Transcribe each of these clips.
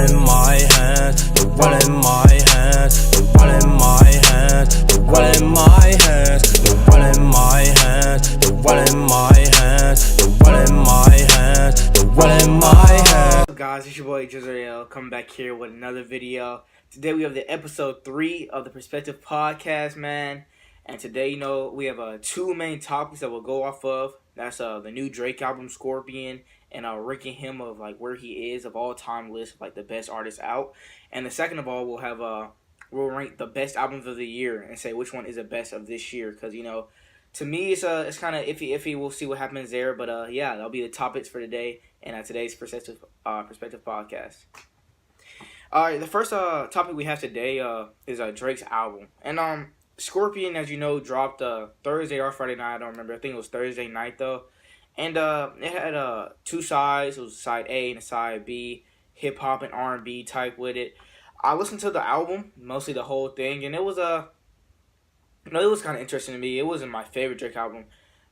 in my hands, the world in my hands, the world in my hands, the world in my hands, the world in my hands, the world in my hands, the world in my hands, the world in my hands. What's up, guys? It's your boy Jezreel coming back here with another video. Today we have the episode 3 of the Perspective Podcast, man. And today, we have two main topics that we'll go off of. That's the new Drake album, Scorpion, and ranking him of like where he is of all time list of like the best artists out. And the second of all, we'll rank the best albums of the year and say which one is the best of this year. Because to me it's kind of iffy. We'll see what happens there. But yeah, that'll be the topics for today and today's Perspective Podcast. All right, the first topic we have today is Drake's album. And Scorpion, as you know, dropped Thursday or Friday night. I don't remember. I think it was Thursday night, though. And it had two sides. It was side A and side B, hip-hop and R&B type with it. I listened to the album, mostly the whole thing, and it was it was kind of interesting to me. It wasn't my favorite Drake album.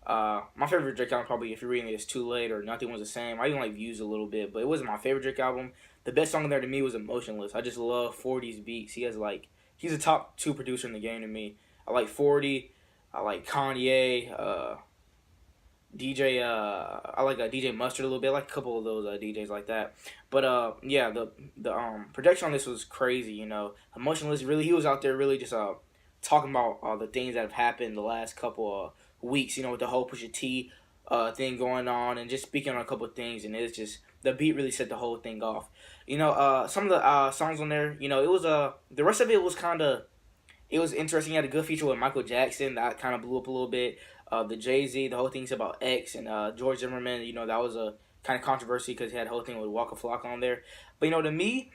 My favorite Drake album probably, if you're reading It's Too Late or Nothing Was the Same. I even like Views a little bit, but it wasn't my favorite Drake album. The best song there to me was Emotionless. I just love 40's beats. He's a top 2 producer in the game to me. I like 40. I like Kanye. DJ. I like DJ Mustard a little bit. I like a couple of those DJs like that. But yeah, the production on this was crazy. Emotionless. Really, he was out there really just talking about the things that have happened the last couple of weeks. With the whole Pusha T thing going on, and just speaking on a couple of things. And it's just the beat really set the whole thing off. Some of the songs on there, it was the rest of it was it was interesting. He had a good feature with Michael Jackson that kind of blew up a little bit. The Jay-Z, the whole thing's about X, and George Zimmerman, that was a kind of controversy because he had the whole thing with Waka Flocka on there. But, to me,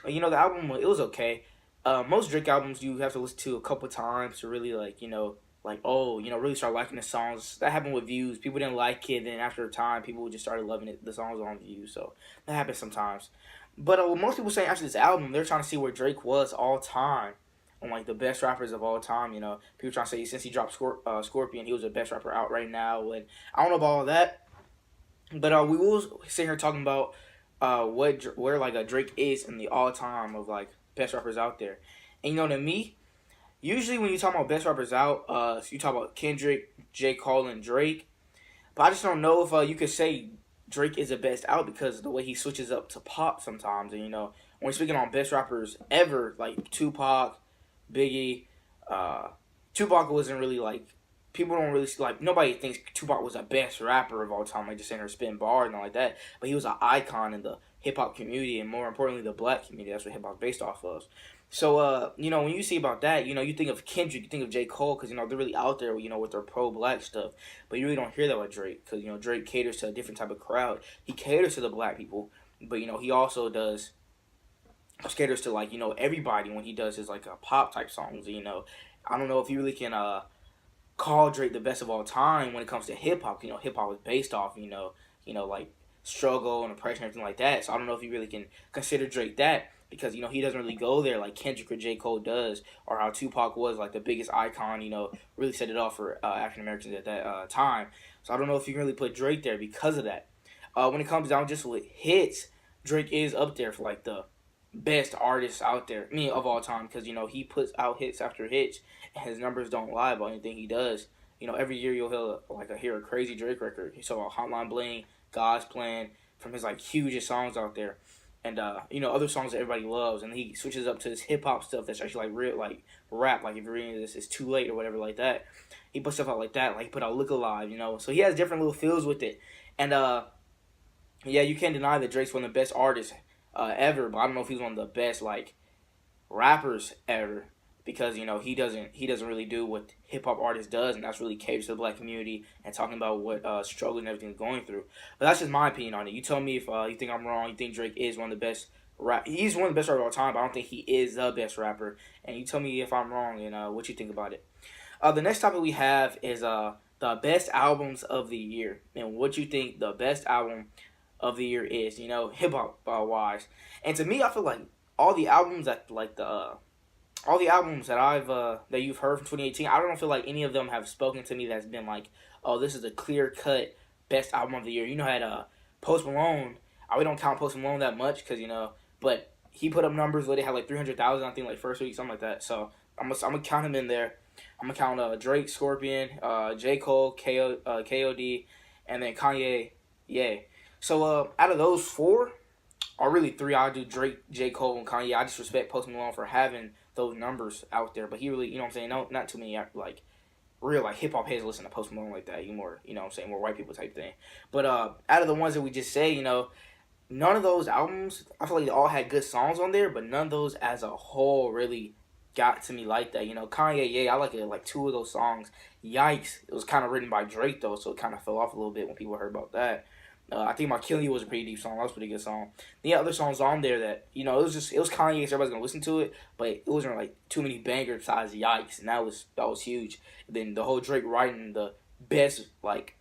the album, it was okay. Most Drake albums you have to listen to a couple times to really, really start liking the songs. That happened with Views. People didn't like it, then after a time, people just started loving it. The songs on Views, so that happens sometimes. But what most people say after this album, they're trying to see where Drake was all time. On like the best rappers of all time, people trying to say since he dropped Scorpion, he was the best rapper out right now. And I don't know about all that, but we will sit here talking about where Drake is in the all time of like best rappers out there. And to me, usually when you talk about best rappers out, you talk about Kendrick, J. Cole, and Drake. But I just don't know if you could say Drake is the best out because of the way he switches up to pop sometimes. And when we're speaking on best rappers ever, like Tupac, Biggie, Tupac wasn't really people don't really nobody thinks Tupac was the best rapper of all time, just saying or spitting bars and all like that. But he was an icon in the hip hop community and more importantly the black community. That's what hip hop based off of. So when you see about that, you think of Kendrick, you think of J. Cole because they're really out there, with their pro black stuff. But you really don't hear that with Drake because Drake caters to a different type of crowd. He caters to the black people, but he also caters to everybody when he does his pop type songs. I don't know if you really can call Drake the best of all time when it comes to hip hop. Hip hop is based off struggle and oppression and everything like that. So I don't know if you really can consider Drake that because he doesn't really go there like Kendrick or J. Cole does, or how Tupac was the biggest icon. Really set it off for African Americans at that time. So I don't know if you can really put Drake there because of that. When it comes down just with hits, Drake is up there for the best artists out there, of all time, because he puts out hits after hits, and his numbers don't lie about anything he does. Every year you'll hear a crazy Drake record. You saw Hotline Bling, God's Plan, from his hugest songs out there, and other songs that everybody loves, and he switches up to this hip hop stuff that's actually real rap. If you're reading this, It's Too Late or whatever like that. He puts stuff out like that. He put out Look Alive, so he has different little feels with it, and yeah, you can't deny that Drake's one of the best artists ever, but I don't know if he's one of the best rappers ever because he doesn't really do what hip hop artists does, and that's really caters to the black community and talking about what struggle and everything is going through. But that's just my opinion on it. You tell me if you think I'm wrong. You think Drake is one of the best he's one of the best rappers of all time, but I don't think he is the best rapper. And you tell me if I'm wrong and what you think about it. The next topic we have is the best albums of the year and what you think the best album of the year is, hip hop wise. And to me, I feel like all the albums that all the albums that I've that you've heard from 2018, I don't feel like any of them have spoken to me that's been oh, this is a clear cut best album of the year. I had Post Malone. I really don't count Post Malone that much because but he put up numbers where they had like 300,000, I think, like first week, something like that. So I'm gonna count him in there. I'm gonna count Drake, Scorpion, J. Cole, KOD, and then Kanye. Yeah. So out of those four, or really three, I'll do Drake, J. Cole, and Kanye. I just respect Post Malone for having those numbers out there, but he really, you know what I'm saying, no, not too many like real like hip hop heads listen to Post Malone like that. You more, you know what I'm saying, more white people type thing. But out of the ones that we just say, you know, none of those albums, I feel like they all had good songs on there, but none of those as a whole really got to me like that. You know, Kanye, yeah, I like it, like two of those songs. Yikes, it was kind of written by Drake though, so it kind of fell off a little bit when people heard about that. I think My Killing You was a pretty deep song. That was a pretty good song. The other songs on there that, you know, it was Kanye, so everybody's gonna listen to it, but it wasn't like too many bangers besides Yikes, and that was huge. And then the whole Drake writing the best like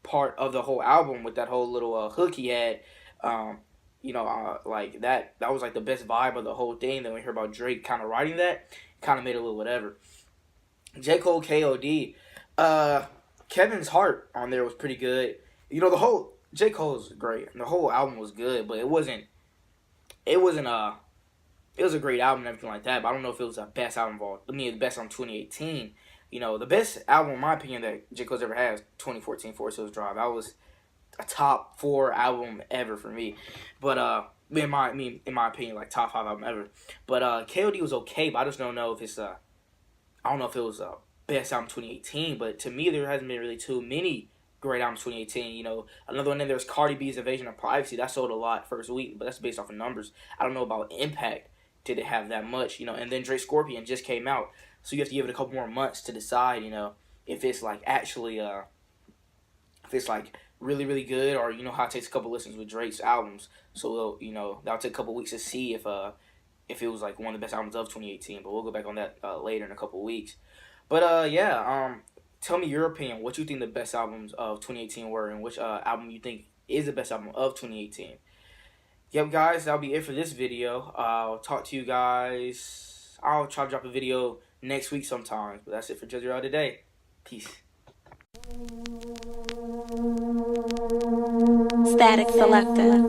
part of the whole album with that whole little hook he had, like that was like the best vibe of the whole thing. Then we heard about Drake kind of writing that, kind of made it a little whatever. J. Cole, KOD, Kevin's Heart on there was pretty good. You know, the whole J. Cole was great, and the whole album was good, but it was a great album and everything like that, but I don't know if it was the best album of all. I mean, the best album 2018. You know, the best album, in my opinion, that J. Cole's ever had is 2014 Forest Hills Drive. That was a top 4 album ever for me. But, in my opinion, like top 5 album ever. But, KOD was okay, but I just don't know if it's, I don't know if it was best album 2018, but to me, there hasn't been really too many great albums 2018. You know, another one in there was Cardi B's Invasion of Privacy. That sold a lot first week, but that's based off of numbers. I don't know about impact. Did it have that much, you know? And then Drake Scorpion just came out, so you have to give it a couple more months to decide, you know, if it's like actually, if it's like really, really good, or you know how it takes a couple listens with Drake's albums. So you know, that'll take a couple weeks to see if it was like one of the best albums of 2018. But we'll go back on that later in a couple weeks. But tell me your opinion. What you think the best albums of 2018 were, and which album you think is the best album of 2018. Yep, guys, that'll be it for this video. I'll talk to you guys. I'll try to drop a video next week sometime. But that's it for Judge Real today. Peace. Static Selector.